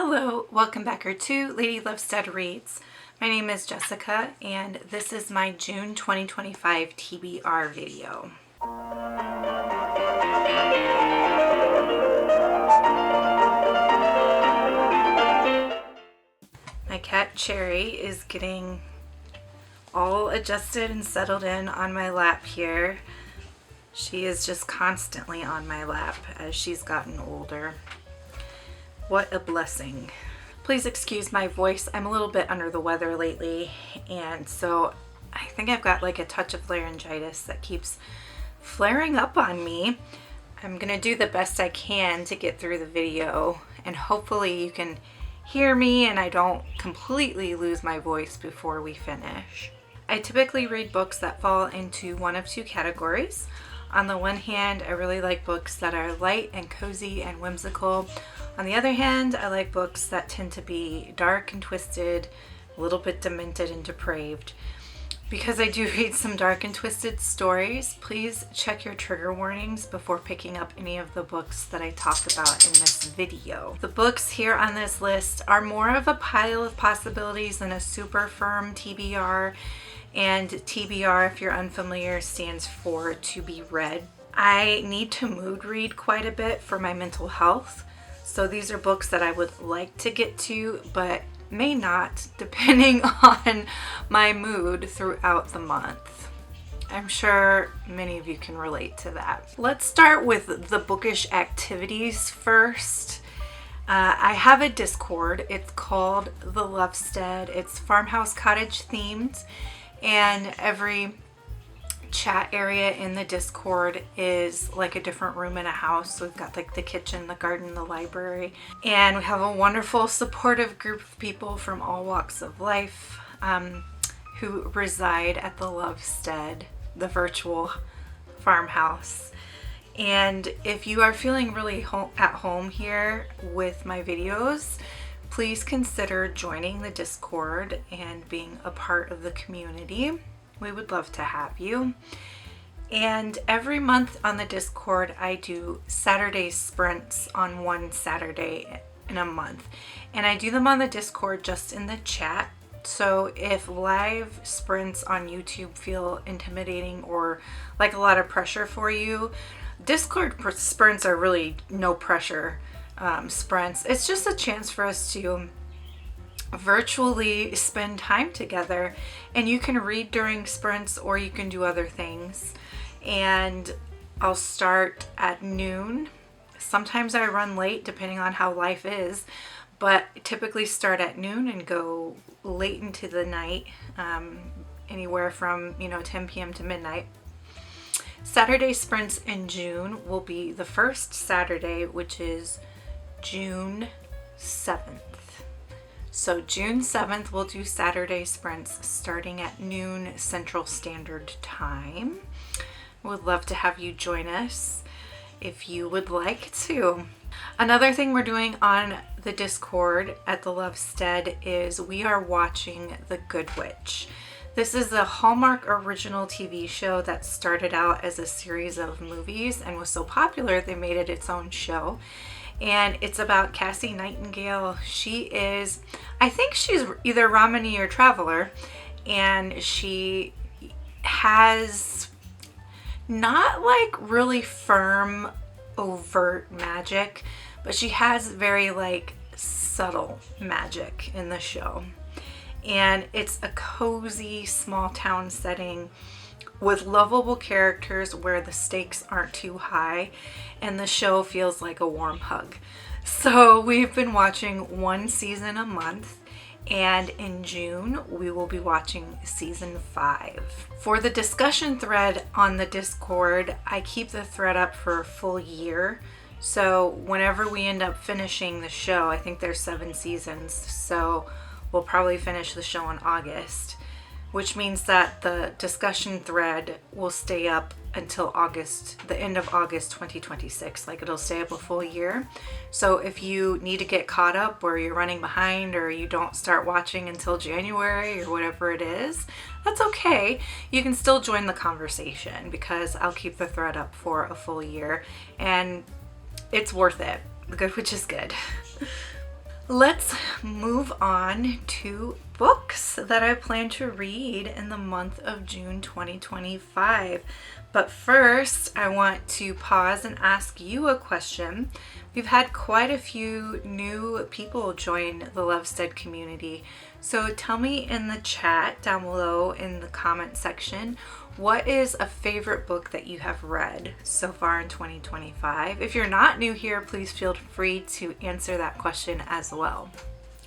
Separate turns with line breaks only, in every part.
Hello, welcome back to Lady Lovestead Reads. My name is Jessica and this is my June 2025 TBR video. My cat Cherry is getting all adjusted and settled in on my lap here. She is just constantly on my lap as she's gotten older. What a blessing. Please excuse my voice. I'm a little bit under the weather lately, and so I think I've got like a touch of laryngitis that keeps flaring up on me. I'm gonna do the best I can to get through the video, and hopefully you can hear me and I don't completely lose my voice before we finish. I typically read books that fall into one of two categories. On the one hand, I really like books that are light and cozy and whimsical. On the other hand, I like books that tend to be dark and twisted, a little bit demented and depraved. Because I do read some dark and twisted stories, please check your trigger warnings before picking up any of the books that I talk about in this video. The books here on this list are more of a pile of possibilities than a super firm TBR. And TBR, if you're unfamiliar, stands for to be read. I need to mood read quite a bit for my mental health. So these are books that I would like to get to, but may not, depending on my mood throughout the month. I'm sure many of you can relate to that. Let's start with the bookish activities first. I have a Discord. It's called the Lovestead. It's farmhouse cottage themed. And every chat area in the Discord is like a different room in a house. So we've got like the kitchen, the garden, the library. And we have a wonderful supportive group of people from all walks of life who reside at the Lovestead, the virtual farmhouse. And if you are feeling really at home here with my videos, please consider joining the Discord and being a part of the community. We would love to have you. And every month on the Discord, I do Saturday sprints on one Saturday in a month. And I do them on the Discord just in the chat. So if live sprints on YouTube feel intimidating or like a lot of pressure for you, Discord sprints are really no pressure. Sprints. It's just a chance for us to virtually spend time together, and you can read during sprints or you can do other things. And I'll start at noon. Sometimes I run late depending on how life is, but typically start at noon and go late into the night, anywhere from 10 p.m. to midnight. Saturday sprints in June will be the first Saturday, which is June 7th. So June 7th we'll do Saturday sprints starting at noon Central Standard Time. Would love to have you join us if you would like to. Another thing we're doing on the Discord at the Lovestead is we are watching the Goodwitch. This is a Hallmark original TV show that started out as a series of movies and was so popular they made it its own show. And it's about Cassie Nightingale. She is, I think she's either Romany or Traveler, and she has not like really firm, overt magic, but she has very like subtle magic in the show. And it's a cozy small town setting with lovable characters where the stakes aren't too high and the show feels like a warm hug. So we've been watching one season a month, and in June we will be watching season 5. For the discussion thread on the Discord, I keep the thread up for a full year. So whenever we end up finishing the show, I think there's 7 seasons, so we'll probably finish the show in August, which means that the discussion thread will stay up until August, the end of August 2026. Like it'll stay up a full year. So if you need to get caught up or you're running behind or you don't start watching until January or whatever it is, that's okay. You can still join the conversation because I'll keep the thread up for a full year and it's worth it. The Goodwitch is good. Let's move on to books that I plan to read in the month of June 2025. But first, I want to pause and ask you a question. We've had quite a few new people join the Lovestead community. So tell me in the chat down below in the comment section, what is a favorite book that you have read so far in 2025? If you're not new here, please feel free to answer that question as well.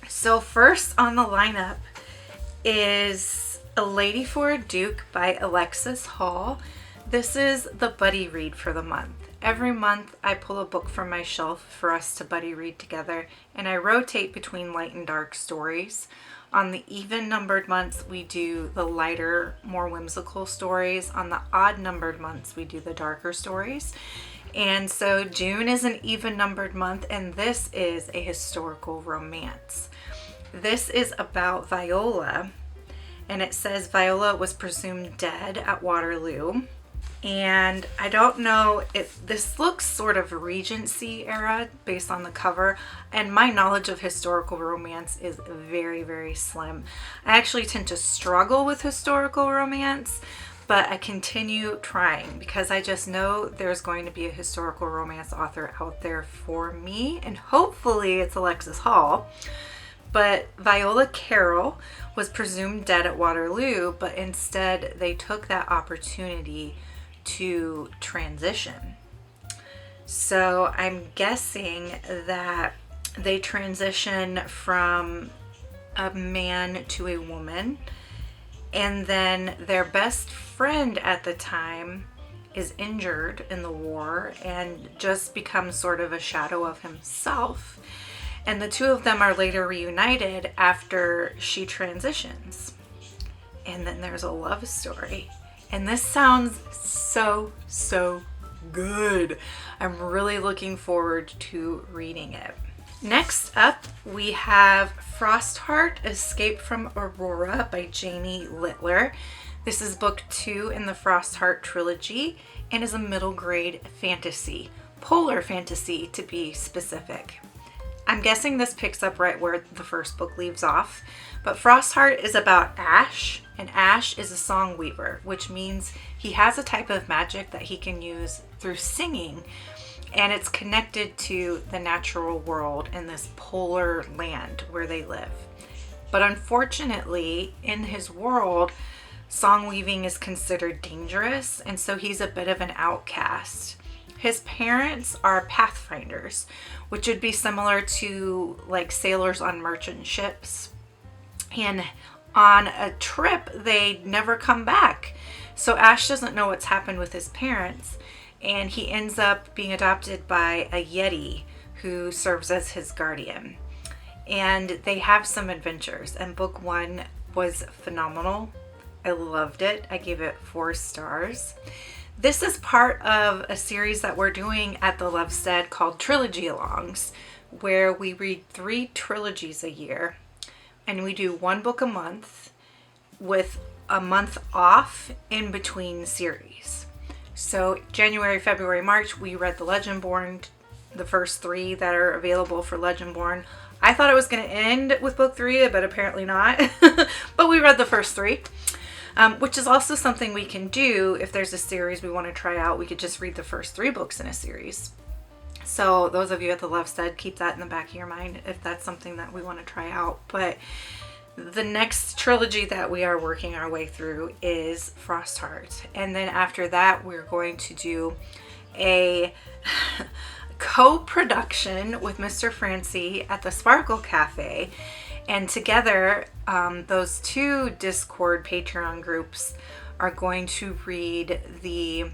So first on the lineup is A Lady for a Duke by Alexis Hall. This is the buddy read for the month. Every month I pull a book from my shelf for us to buddy read together, and I rotate between light and dark stories. On the even numbered months, we do the lighter, more whimsical stories. On the odd numbered months, we do the darker stories. And so June is an even numbered month, and this is a historical romance. This is about Viola, and it says Viola was presumed dead at Waterloo. And I don't know if this looks sort of Regency era based on the cover, and my knowledge of historical romance is very, very slim. I actually tend to struggle with historical romance, but I continue trying because I just know there's going to be a historical romance author out there for me, and hopefully it's Alexis Hall. But Viola Carroll was presumed dead at Waterloo, but instead they took that opportunity to transition. So I'm guessing that they transition from a man to a woman, and then their best friend at the time is injured in the war and just becomes sort of a shadow of himself. And the two of them are later reunited after she transitions. And then there's a love story. And this sounds so good. I'm really looking forward to reading it. Next up, we have Frostheart, Escape from Aurora by Jamie Littler. This is book 2 in the Frostheart trilogy and is a middle grade fantasy, polar fantasy to be specific. I'm guessing this picks up right where the first book leaves off, but Frostheart is about Ash, and Ash is a song weaver, which means he has a type of magic that he can use through singing, and it's connected to the natural world in this polar land where they live. But unfortunately, in his world, song weaving is considered dangerous, and so he's a bit of an outcast. His parents are pathfinders, which would be similar to like sailors on merchant ships. And on a trip, they never come back. So Ash doesn't know what's happened with his parents, and he ends up being adopted by a Yeti who serves as his guardian. And they have some adventures, and book 1 was phenomenal. I loved it. I gave it 4 stars. This is part of a series that we're doing at the Lovestead called Trilogy-alongs, where we read 3 trilogies a year, and we do 1 book a month with a month off in between series. So January, February, March, we read the Legendborn, the first 3 that are available for Legendborn. I thought it was going to end with book 3, but apparently not. But we read the first 3. Which is also something we can do if there's a series we want to try out. We could just read the first 3 books in a series. So those of you at the Lovestead, keep that in the back of your mind if that's something that we want to try out. But the next trilogy that we are working our way through is Frostheart. And then after that, we're going to do a co-production with Mr. Francy at the Sparkle Cafe. And together, those 2 Discord Patreon groups are going to read the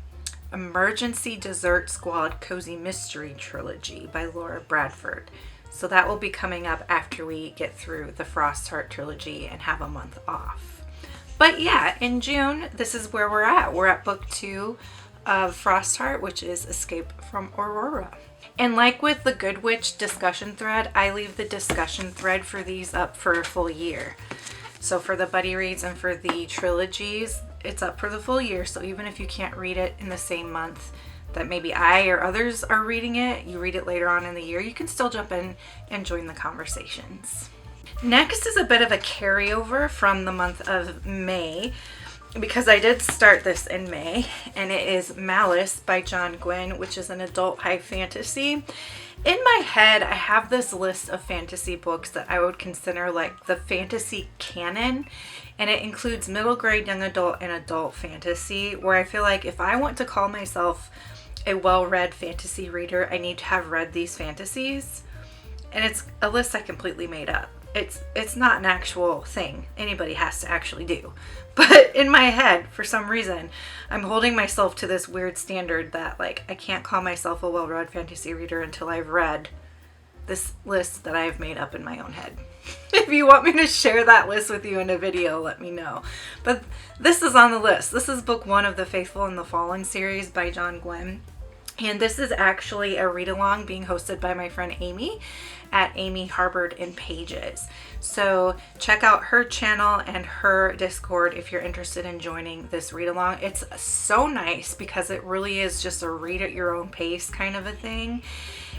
Emergency Dessert Squad Cozy Mystery Trilogy by Laura Bradford. So that will be coming up after we get through the Frostheart trilogy and have a month off. But yeah, in June, this is where we're at. We're at book 2 of Frostheart, which is Escape from Aurora. And like with the Goodwitch discussion thread, I leave the discussion thread for these up for a full year. So for the buddy reads and for the trilogies, it's up for the full year. So even if you can't read it in the same month, that maybe I or others are reading it, you read it later on in the year, you can still jump in and join the conversations. Next is a bit of a carryover from the month of May, because I did start this in May, and it is Malice by Gwynne, which is an adult high fantasy. In my head, I have this list of fantasy books that I would consider like the fantasy canon, and it includes middle grade, young adult, and adult fantasy, where I feel like if I want to call myself a well-read fantasy reader, I need to have read these fantasies. And it's a list I completely made up. It's not an actual thing anybody has to actually do. But in my head, for some reason, I'm holding myself to this weird standard that like I can't call myself a well-read fantasy reader until I've read this list that I've made up in my own head. If you want me to share that list with you in a video, let me know. But this is on the list. This is book 1 of the Faithful and the Fallen series by Gwynne. And this is actually a read-along being hosted by my friend Amy at Amy Harbored in Pages. So check out her channel and her Discord if you're interested in joining this read-along. It's so nice because it really is just a read at your own pace kind of a thing.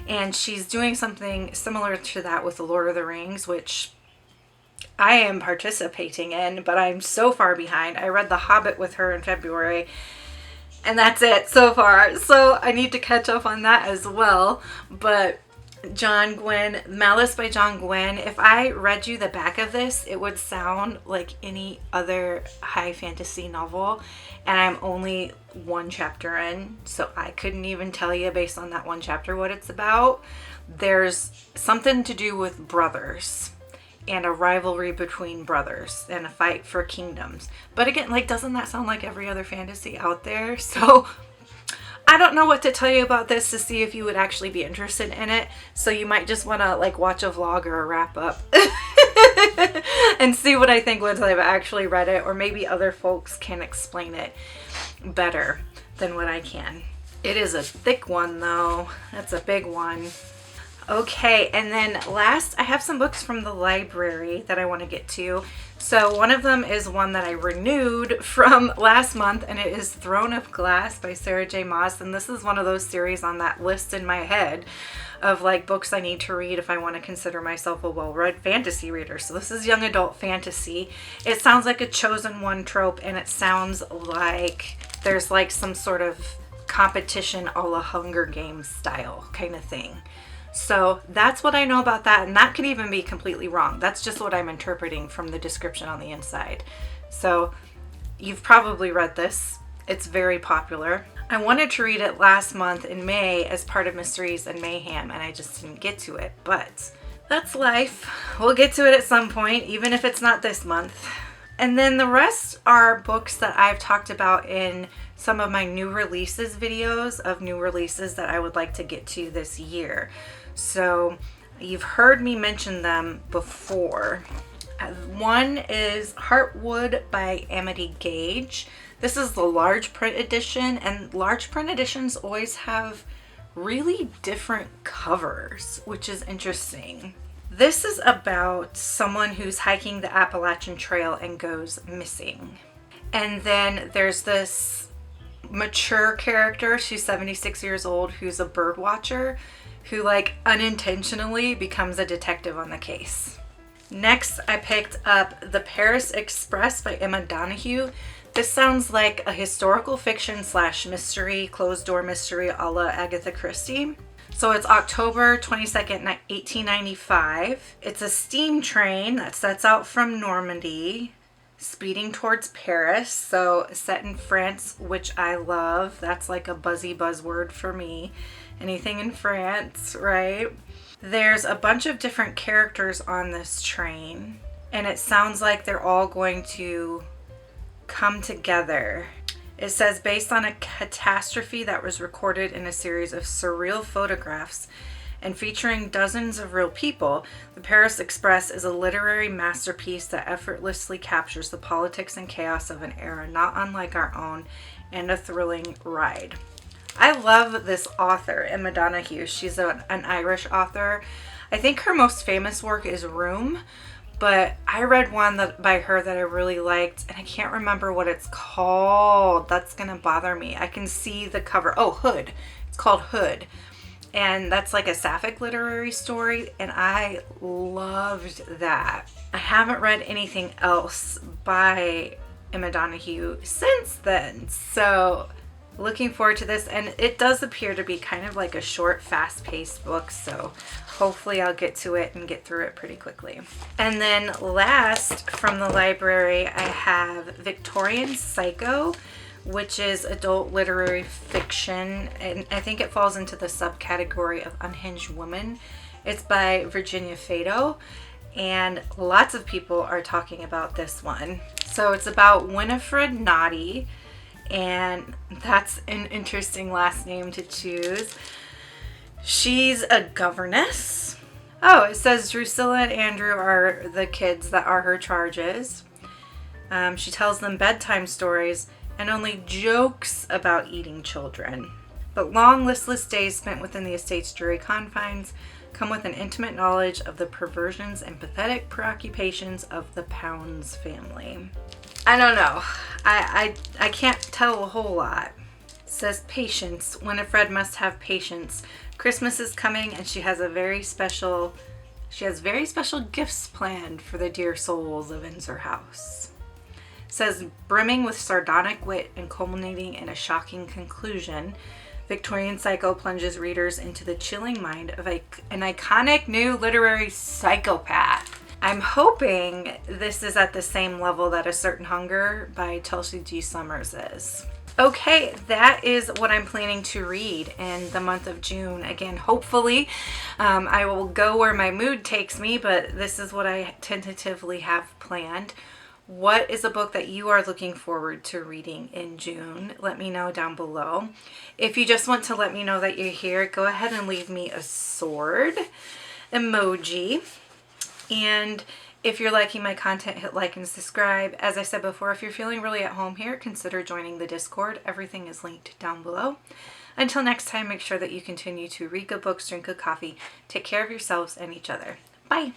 And she's doing something similar to that with The Lord of the Rings, which I am participating in, but I'm so far behind. I read The Hobbit with her in February, and that's it so far. So I need to catch up on that as well. But Gwynne, Malice by Gwynne, if I read you the back of this, it would sound like any other high fantasy novel. And I'm only 1 chapter in, so I couldn't even tell you based on that 1 chapter what it's about. There's something to do with brothers and a rivalry between brothers and a fight for kingdoms. But again, like, doesn't that sound like every other fantasy out there? So I don't know what to tell you about this to see if you would actually be interested in it. So you might just want to like watch a vlog or a wrap up and see what I think once I've actually read it, or maybe other folks can explain it better than what I can. It is a thick one though. That's a big one. Okay, and then last, I have some books from the library that I want to get to. So one of them is one that I renewed from last month, and it is Throne of Glass by Sarah J. Maas. And this is one of those series on that list in my head of like books I need to read if I want to consider myself a well-read fantasy reader. So this is young adult fantasy. It sounds like a chosen one trope, and it sounds like there's like some sort of competition a la Hunger Games style kind of thing. So that's what I know about that, and that could even be completely wrong. That's just what I'm interpreting from the description on the inside. So you've probably read this. It's very popular. I wanted to read it last month in May as part of Mysteries and Mayhem, and I just didn't get to it, but that's life. We'll get to it at some point, even if it's not this month. And then the rest are books that I've talked about in some of my new releases videos of new releases that I would like to get to this year. So you've heard me mention them before. One is Heartwood by Amity Gage. This is the large print edition, and large print editions always have really different covers, which is interesting. This is about someone who's hiking the Appalachian Trail and goes missing. And then there's this mature character, she's 76 years old, who's a bird watcher, who like unintentionally becomes a detective on the case. Next, I picked up The Paris Express by Emma Donohugh. This sounds like a historical fiction / mystery, closed door mystery a la Agatha Christie. So it's October 22nd, 1895. It's a steam train that sets out from Normandy, speeding towards Paris. So set in France, which I love. That's like a buzzy buzzword for me. Anything in France, right? There's a bunch of different characters on this train, and it sounds like they're all going to come together. It says, based on a catastrophe that was recorded in a series of surreal photographs and featuring dozens of real people, The Paris Express is a literary masterpiece that effortlessly captures the politics and chaos of an era not unlike our own, and a thrilling ride. I love this author, Emma Donohugh. She's an Irish author. I think her most famous work is Room, but I read one that by her that I really liked, and I can't remember what it's called. That's gonna bother me. I can see the cover. Oh, Hood. It's called Hood. And that's like a sapphic literary story, and I loved that. I haven't read anything else by Emma Donohugh since then, so looking forward to this. And it does appear to be kind of like a short, fast-paced book, so hopefully I'll get to it and get through it pretty quickly. And then last from the library, I have Victorian Psycho, which is adult literary fiction, and I think it falls into the subcategory of unhinged woman. It's by Virginia Feito, and lots of people are talking about this one. So it's about Winifred Naughty, and that's an interesting last name to choose. She's a governess. Oh, it says Drusilla and Andrew are the kids that are her charges. She tells them bedtime stories and only jokes about eating children. But long, listless days spent within the estate's dreary confines come with an intimate knowledge of the perversions and pathetic preoccupations of the Pounds family. I don't know. I can't tell a whole lot. It says patience. Winifred must have patience. Christmas is coming, and she has very special gifts planned for the dear souls of Windsor House. Says, brimming with sardonic wit and culminating in a shocking conclusion, Victorian Psycho plunges readers into the chilling mind of an iconic new literary psychopath. I'm hoping this is at the same level that A Certain Hunger by Chelsea G. Summers is. Okay, that is what I'm planning to read in the month of June. Again, hopefully I will go where my mood takes me, but this is what I tentatively have planned. What is a book that you are looking forward to reading in June? Let me know down below. If you just want to let me know that you're here, go ahead and leave me a sword emoji. And if you're liking my content, hit like and subscribe. As I said before, if you're feeling really at home here, consider joining the Discord. Everything is linked down below. Until next time, make sure that you continue to read good books, drink good coffee, take care of yourselves and each other. Bye.